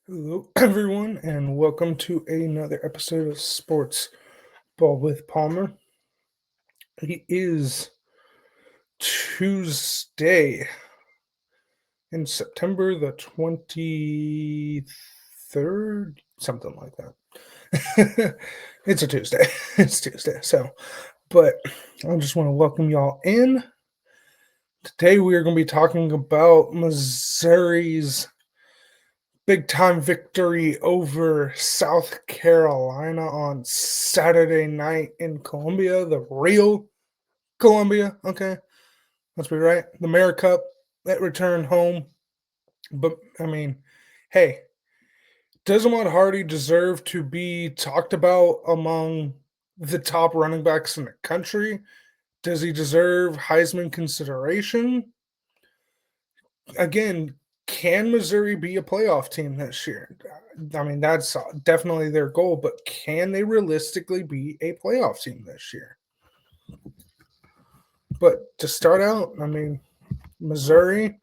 Hello, everyone, and welcome to another episode of Sports Ball with Palmer. It is Tuesday in September the 23rd, something like that. It's a Tuesday. It's Tuesday. But I just want to welcome y'all in. Today, we are going to be talking about Missouri's big time victory over South Carolina on Saturday night in Columbia, the real Columbia. Okay, let's be right. The Mayor Cup that returned home. But I mean, hey, does Ahmad Hardy deserve to be talked about among the top running backs in the country? Does he deserve Heisman consideration? Again, can Missouri be a playoff team this year? I mean, that's definitely their goal, but can they realistically be a playoff team this year? But to start out, I mean, Missouri,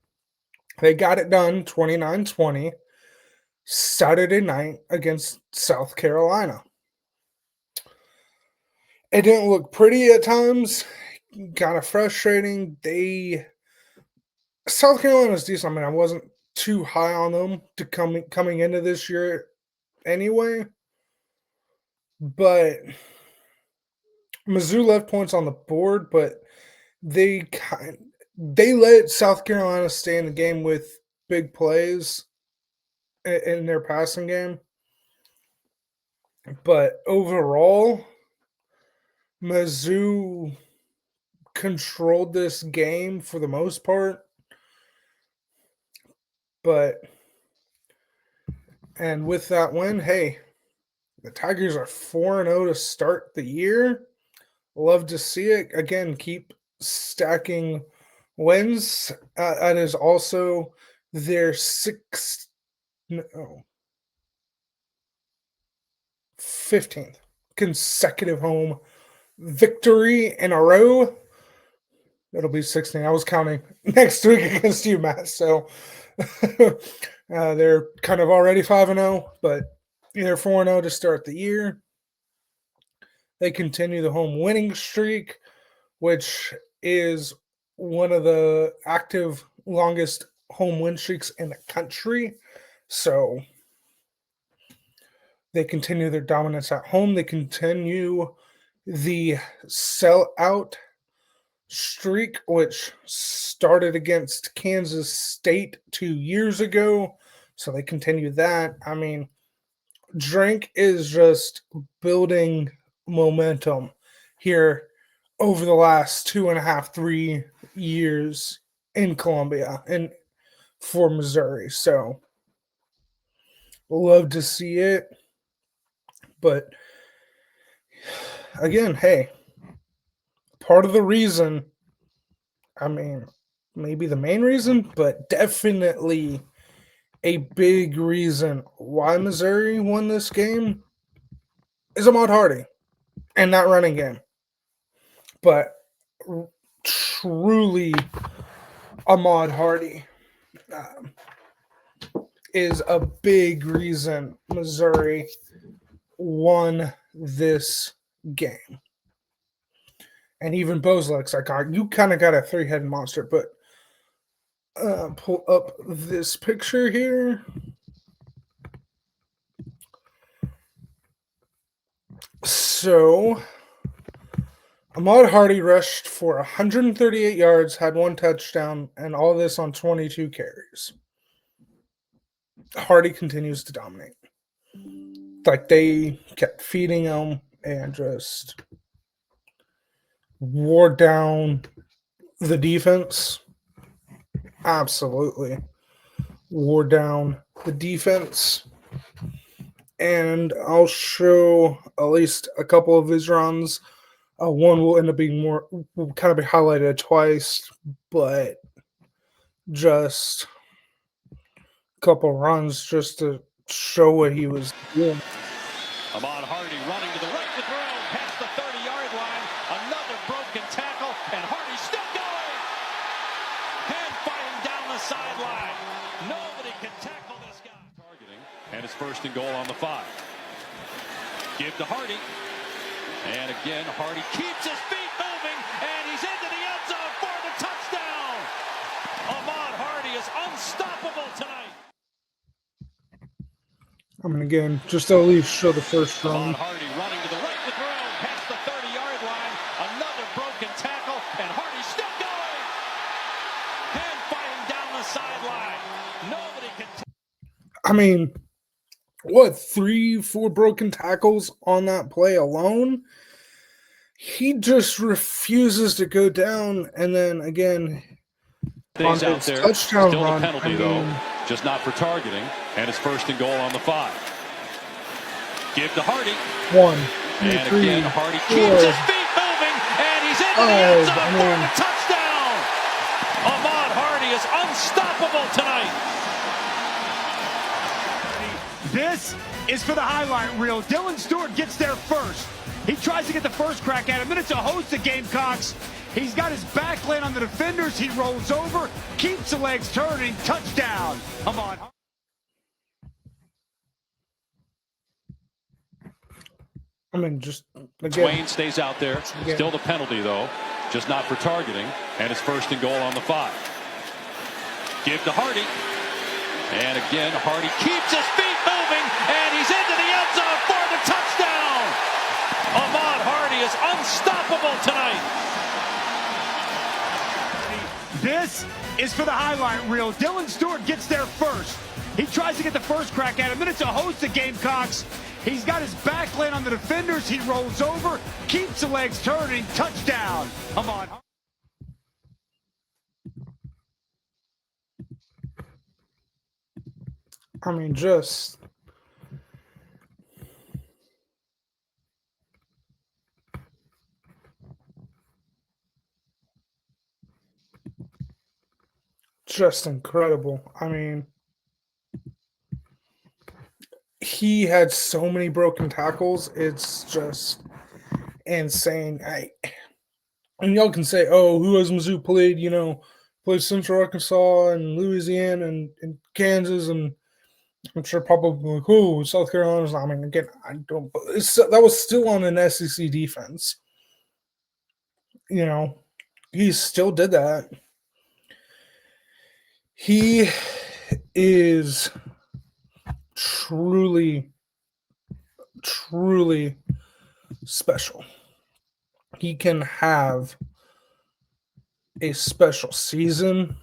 they got it done 29-20 Saturday night against South Carolina. It didn't look pretty at times, kind of frustrating. South Carolina's decent. I mean, I wasn't too high on them to coming into this year anyway. But Mizzou left points on the board, but they they let South Carolina stay in the game with big plays in their passing game. But overall, Mizzou controlled this game for the most part. And with that win, hey, the Tigers are 4-0 to start the year. Love to see it. Again, keep stacking wins. That is also their 15th consecutive home victory in a row. It'll be 16. I was counting next week against UMass. So they're kind of already 5-0, but they're 4-0 to start the year. They continue the home winning streak, which is one of the active longest home win streaks in the country. So they continue their dominance at home. They continue the sellout streak, which started against Kansas State 2 years ago. So they continue that. I mean, Drink is just building momentum here over the last 2.5, 3 years in Columbia and for Missouri. So love to see it. But again, hey, part of the reason, I mean, maybe the main reason, but definitely a big reason why Missouri won this game is Ahmad Hardy and that running game. But truly, Ahmad Hardy is a big reason Missouri won this game. And even Bozlak's iconic. You kind of got a three-headed monster, but pull up this picture here. So, Ahmad Hardy rushed for 138 yards, had one touchdown, and all this on 22 carries. Hardy continues to dominate. Like, they kept feeding him and just wore down the defense. Absolutely wore down the defense. And I'll show at least a couple of his runs. One will end up being will kind of be highlighted twice, but just a couple runs just to show what he was doing. Ahmad Hardy running to the right to throw past the 30-yard line. Another broken tackle, and Hardy's still going. Hand fighting down the sideline. Nobody can tackle this guy. Targeting. And it's 1st and goal on the 5. Give to Hardy. And again, Hardy keeps his feet moving, and he's into the end zone for the touchdown. Ahmad Hardy is unstoppable tonight. I mean, again, just to at least show the first run. Ahmad Hardy running to the right with room, past the 30-yard line. Another broken tackle, and Hardy's still going. Hand fighting down the sideline. Nobody can. I mean, what, 3-4 broken tackles on that play alone? He just refuses to go down, and then again, Things out there. Touchdown Still run, a penalty, though, just not for targeting. And it's 1st and goal on the 5. Give to Hardy. 1, 2, And 3, again, Hardy 4, keeps his feet moving, and he's into the end zone for the touchdown. Ahmad Hardy is unstoppable tonight. This is for the highlight reel. Dylan Stewart gets there first. He tries to get the first crack at it. Then it's a host of Gamecocks. He's got his back laying on the defenders. He rolls over, keeps the legs turning. Touchdown. Ahmad. I mean, just again. Wayne stays out there. Still the penalty, though, just not for targeting. And it's 1st and goal on the 5. Give to Hardy. And again, Hardy keeps his feet moving, and he's into the end zone for the touchdown. Ahmad Hardy is unstoppable tonight. This is for the highlight reel. Dylan Stewart gets there first. He tries to get the first crack at it. Then it's a host of Gamecocks. He's got his back laying on the defenders. He rolls over, keeps the legs turning. Touchdown. Ahmad. I mean, just incredible. I mean, he had so many broken tackles. It's just insane. And y'all can say, oh, who has Mizzou played? You know, played Central Arkansas and Louisiana and Kansas, and I'm sure probably like, oh, South Carolina's. I mean, again, I don't. That was still on an SEC defense. You know, he still did that. He is truly, truly special. He can have a special season,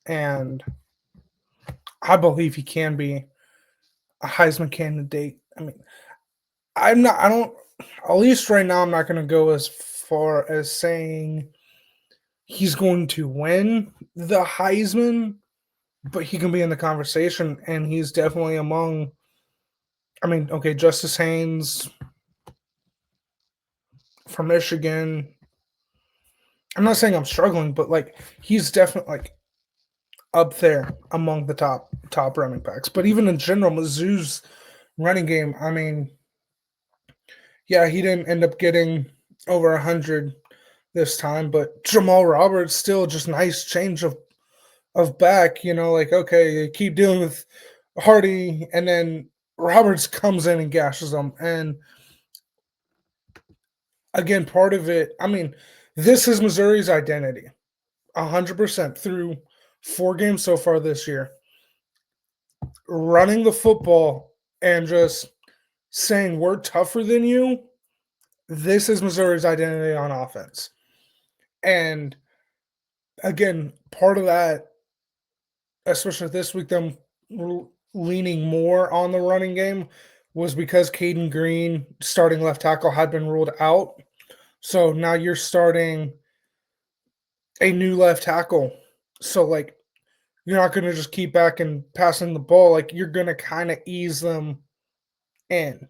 and I believe he can be a Heisman candidate. I mean, I don't, at least right now, I'm not going to go as far as saying he's going to win the Heisman, but he can be in the conversation, and he's definitely among, I mean, okay, Justice Haynes from Michigan. I'm not saying I'm struggling, but like he's definitely like up there among the top running backs. But even in general, Mizzou's running game, I mean, yeah, he didn't end up getting over 100 this time, but Jamal Roberts still just nice change of back, you know, like, okay, you keep dealing with Hardy, and then Roberts comes in and gashes them. And again, part of it, I mean, this is Missouri's identity, 100% through 4 games so far this year. Running the football and just saying we're tougher than you, this is Missouri's identity on offense. And again, part of that, especially this week, them leaning more on the running game was because Caden Green, starting left tackle, had been ruled out. So now you're starting a new left tackle. So, like, you're not going to just keep back and passing the ball. Like, you're going to kind of ease them in.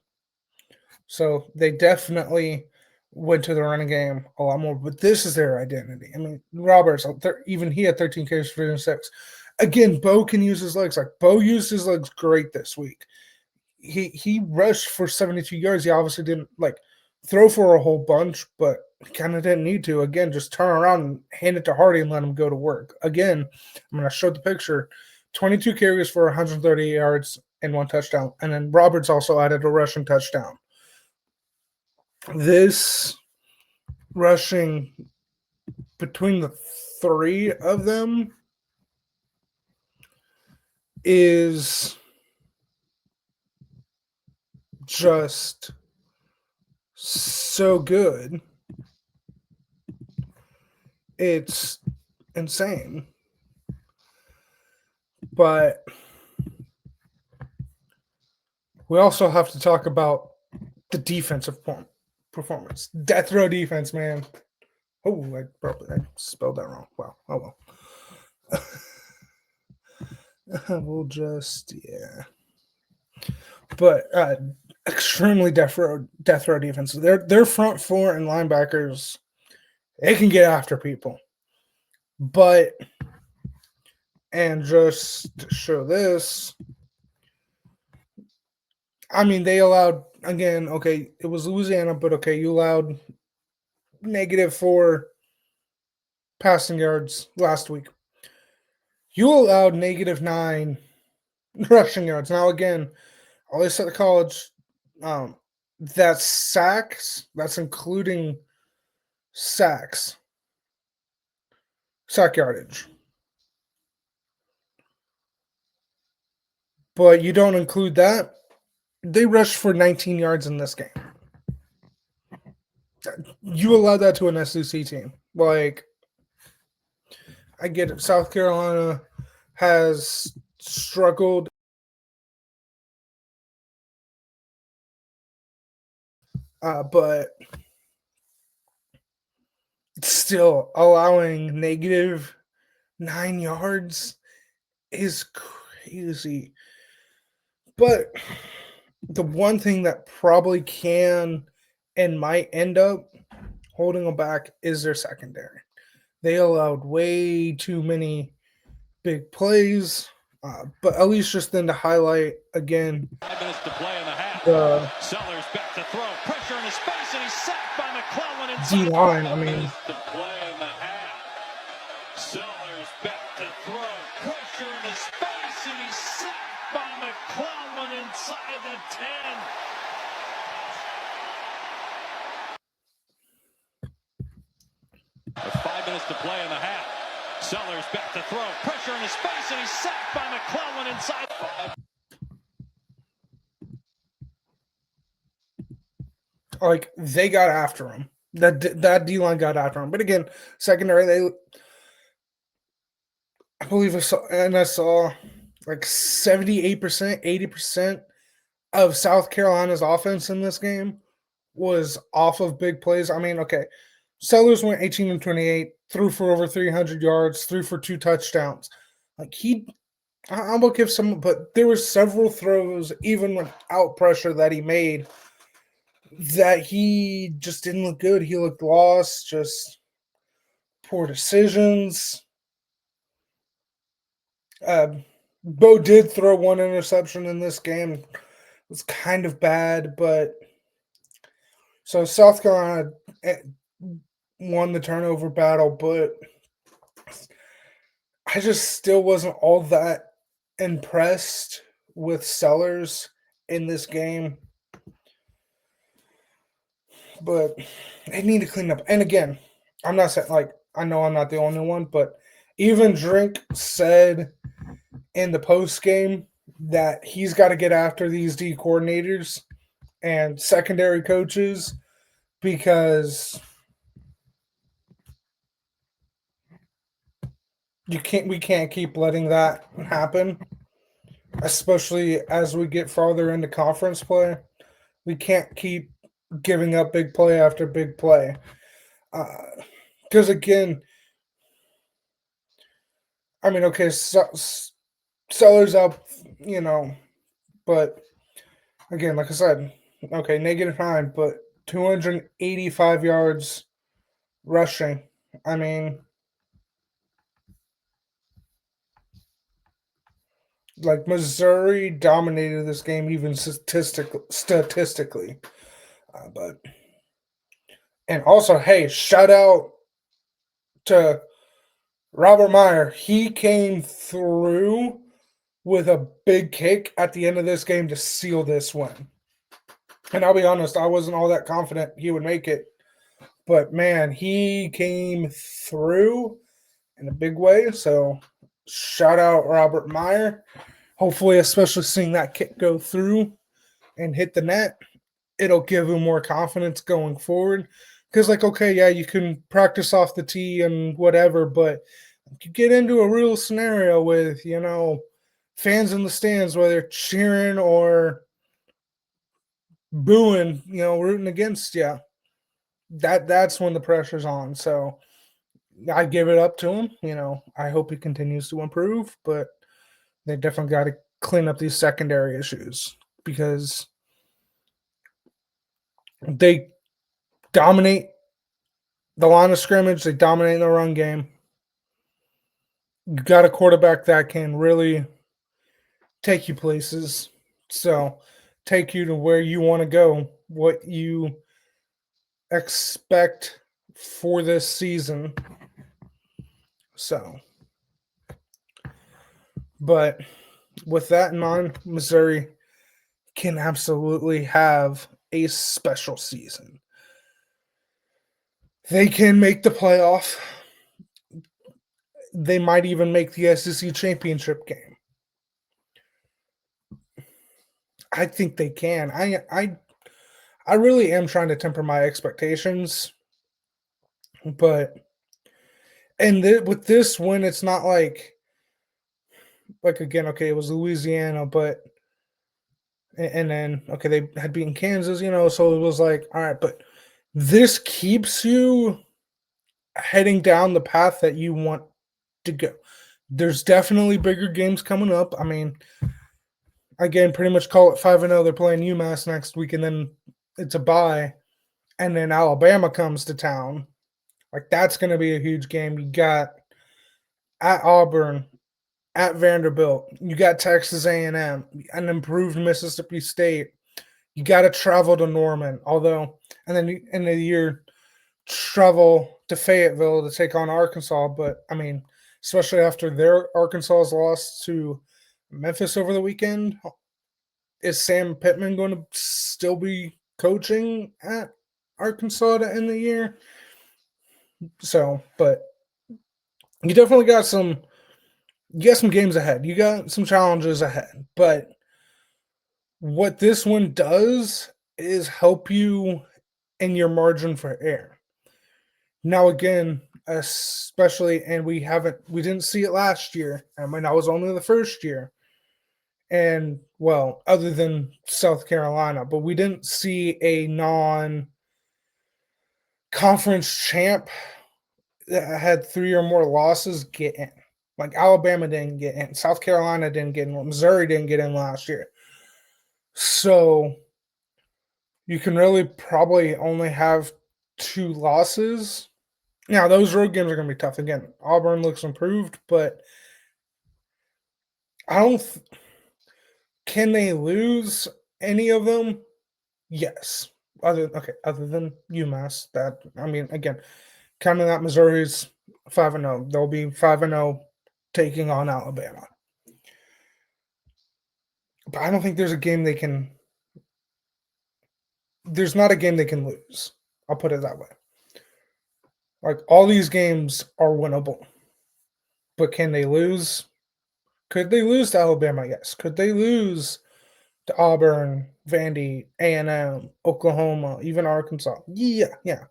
So they definitely went to the running game a lot more. But this is their identity. I mean, Roberts, even he had 13 carries for 6. Again, Bo can use his legs. Like, Bo used his legs great this week. He rushed for 72 yards. He obviously didn't, like, throw for a whole bunch, but he kind of didn't need to. Again, just turn around and hand it to Hardy and let him go to work. Again, I'm going to show the picture. 22 carries for 130 yards and 1 touchdown. And then Roberts also added a rushing touchdown. This rushing between the 3 of them is just so good. It's insane. But we also have to talk about the defensive performance. Death row defense, man. Oh, I spelled that wrong. Wow. Oh, well. We'll just, yeah. But extremely death row defense. Their front 4 and linebackers, they can get after people. But, and just to show this, I mean, they allowed, again, okay, it was Louisiana, but okay, you allowed -4 passing yards last week. You allowed -9 rushing yards. Now, again, always at the college, that's sacks. That's including sacks. Sack yardage. But you don't include that. They rushed for 19 yards in this game. You allow that to an SEC team. Like, I get it. South Carolina has struggled. But still allowing -9 yards is crazy. But the one thing that probably can and might end up holding them back is their secondary. They allowed way too many big plays, but at least just then to highlight again 5 minutes to play in the half. Sellers back to throw, pressure in his face, and he's sacked by McClellan inside. D-line. I mean, To play in the half. Sellers back to throw, pressure in his face, and he's sacked by McClellan inside the 10. With 5 minutes to play in the half. Sellers back to throw, pressure in his face, and he's sacked by McClellan inside 5. like, they got after him. That D-line got after him. But again, secondary, I believe I saw like 78%, 80% of South Carolina's offense in this game was off of big plays. I mean, okay, Sellers went 18 and 28, threw for over 300 yards, threw for 2 touchdowns. Like, I'm going to give some, but there were several throws, even without pressure, that he made that he just didn't look good. He looked lost, just poor decisions. Bo did throw 1 interception in this game. It was kind of bad, but so South Carolina won the turnover battle, but I just still wasn't all that impressed with Sellers in this game. But they need to clean up. And again, I'm not saying, like, I know I'm not the only one, but even Drink said in the post game that he's got to get after these D coordinators and secondary coaches because we can't keep letting that happen, especially as we get farther into conference play. We can't keep giving up big play after big play. Because again, I mean, okay, Sellers up, but again, like I said, okay, -9, but 285 yards rushing. I mean, like, Missouri dominated this game even statistically. But and also, hey, shout out to Robert Meyer. He came through with a big kick at the end of this game to seal this win. And I'll be honest, I wasn't all that confident he would make it. But man, he came through in a big way. So shout out Robert Meyer. Hopefully, especially seeing that kick go through and hit the net, it'll give him more confidence going forward. Because, like, okay, yeah, you can practice off the tee and whatever, but you get into a real scenario with, fans in the stands, whether cheering or booing, rooting against you, that's when the pressure's on. So I give it up to him. I hope he continues to improve, but they definitely got to clean up these secondary issues because they dominate the line of scrimmage. They dominate the run game. You got a quarterback that can really take you places. So take you to where you want to go, what you expect for this season. So, but with that in mind, Missouri can absolutely have a special season. They can make the playoff. They might even make the SEC championship game. I think they can. I really am trying to temper my expectations, but with this win, it's not like again, okay, it was Louisiana, but and then okay, they had beaten Kansas, so it was like, all right, but this keeps you heading down the path that you want to go. There's definitely bigger games coming up. I mean, again, pretty much call it 5-0. They're playing UMass next week, and then it's a bye, and then Alabama comes to town. Like, that's going to be a huge game. You got at Auburn, at Vanderbilt, you got Texas A&M, an improved Mississippi State. You got to travel to Norman, and then in the year, travel to Fayetteville to take on Arkansas. But, I mean, especially after their Arkansas's loss to Memphis over the weekend, is Sam Pittman going to still be coaching at Arkansas to end the year? So, but you definitely got some games ahead. You got some challenges ahead. But what this one does is help you in your margin for error. Now, again, especially, and we didn't see it last year. I mean, that was only the first year. And, well, other than South Carolina, but we didn't see a non-conference champ that had 3 or more losses get in. Like, Alabama didn't get in. South Carolina didn't get in. Missouri didn't get in last year. So you can really probably only have 2 losses. Now, those road games are going to be tough. Again, Auburn looks improved, but can they lose any of them? Yes. Other than UMass. Again, counting out Missouri's 5-0, they'll be 5-0 taking on Alabama. But I don't think there's a game they can. There's not a game they can lose. I'll put it that way. Like, all these games are winnable. But can they lose? Could they lose to Alabama? Yes. Could they lose to Auburn, Vandy, A&M, Oklahoma, even Arkansas? Yeah.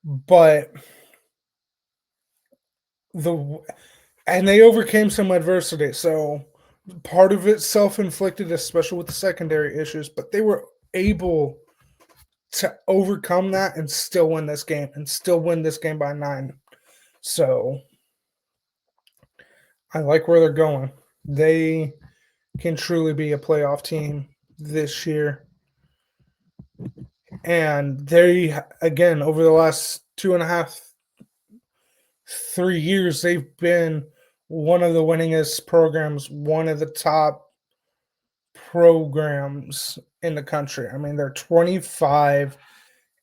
But they overcame some adversity. So part of it self-inflicted, especially with the secondary issues, but they were able to overcome that and still win this game by 9. So I like where they're going. They can truly be a playoff team this year. And they, again, over the last 2.5, 3 years, they've been one of the winningest programs, one of the top programs in the country. I mean, they're 25-5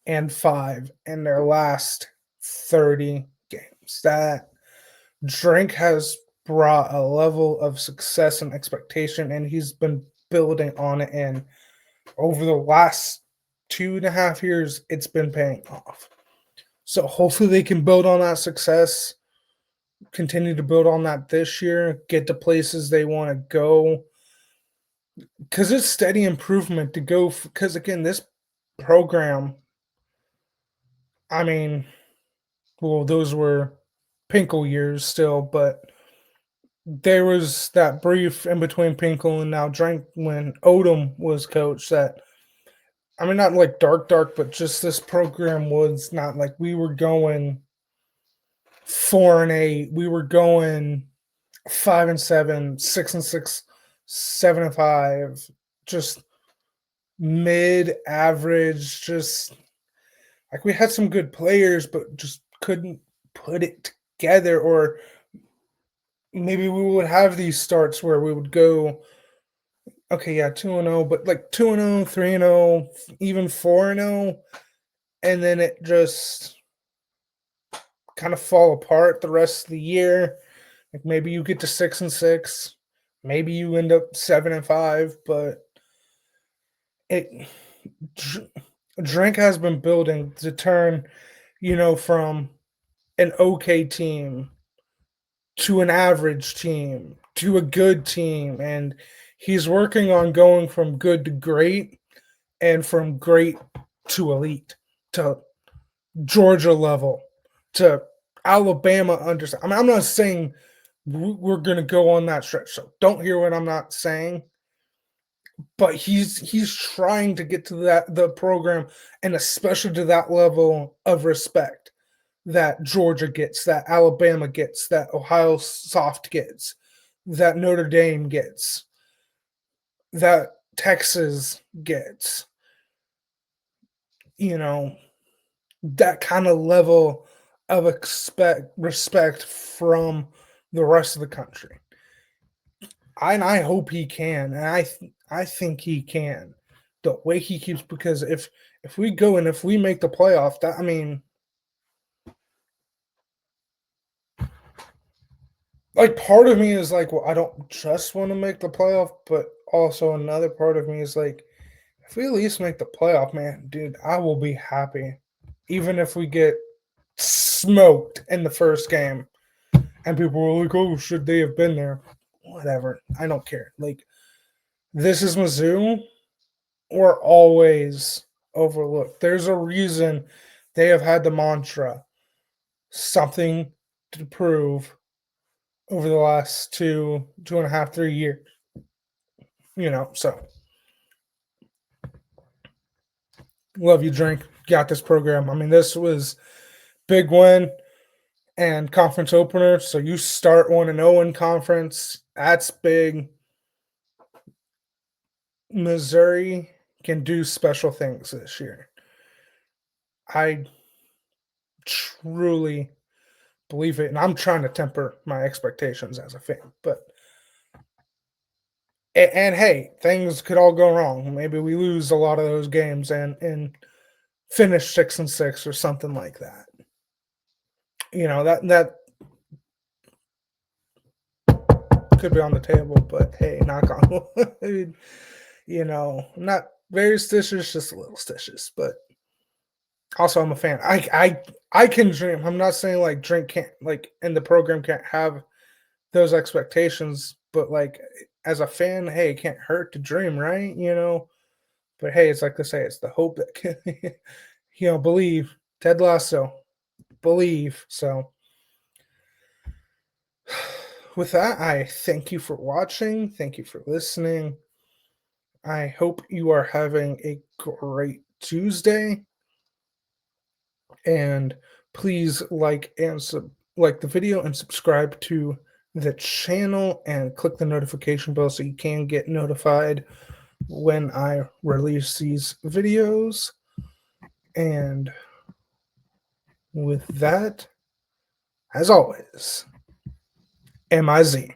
in their last 30 games. That Drink has brought a level of success and expectation, and he's been building on it. And over the last 2.5 years, it's been paying off. So hopefully they can build on that success, continue to build on that this year, get to places they want to go. Because it's steady improvement to go. Because again, this program, I mean, well, those were Pinkle years still, but there was that brief in between Pinkle and now Drink when Odom was coach that, I mean, not like dark, but just this program was not like we were going 4-8. We were going 5-7, 6-6, 7-5, just mid-average, just like we had some good players, but just couldn't put it together. Or maybe we would have these starts where we would go, okay, yeah, 2-0, but like 2-0, 3-0, even 4-0, and then it just kind of fall apart the rest of the year. Like maybe you get to 6-6, maybe you end up 7-5, but it Drink has been building to turn, from an okay team to an average team to a good team, and he's working on going from good to great and from great to elite to Georgia level to Alabama understand. I mean, I'm not saying we're going to go on that stretch, so don't hear what I'm not saying. But he's trying to get to the program, and especially to that level of respect that Georgia gets, that Alabama gets, that Ohio Soft gets, that Notre Dame gets, that Texas gets. That kind of level of respect from the rest of the country. I hope he can, and I think he can. The way he keeps, because if we go and if we make the playoff, that, I mean, like, part of me is like, well, I don't just want to make the playoff, but also another part of me is like, if we at least make the playoff, man, dude, I will be happy, even if we get smoked in the first game, and people were like, "Oh, should they have been there?" Whatever, I don't care. Like, this is Mizzou. We're always overlooked. There's a reason they have had the mantra, something to prove, over the last 2.5, 3 years. So love you, Drink. Got this program. I mean, this was big win and conference opener. So you start 1-0 in conference. That's big. Missouri can do special things this year. I truly believe it, and I'm trying to temper my expectations as a fan. But and hey, things could all go wrong. Maybe we lose a lot of those games and finish 6-6 or something like that. That could be on the table, but hey, knock on wood. Not very stitious, just a little stitious. But also, I'm a fan. I can dream. I'm not saying like Drink can't, like, and the program can't have those expectations, but like as a fan, hey, it can't hurt to dream, right? But hey, it's like they say, it's the hope that can, believe. Ted Lasso, believe. So with that, I thank you for watching. Thank you for listening. I hope you are having a great Tuesday. And please like the video and subscribe to the channel and click the notification bell so you can get notified when I release these videos. And with that, as always, MIZ.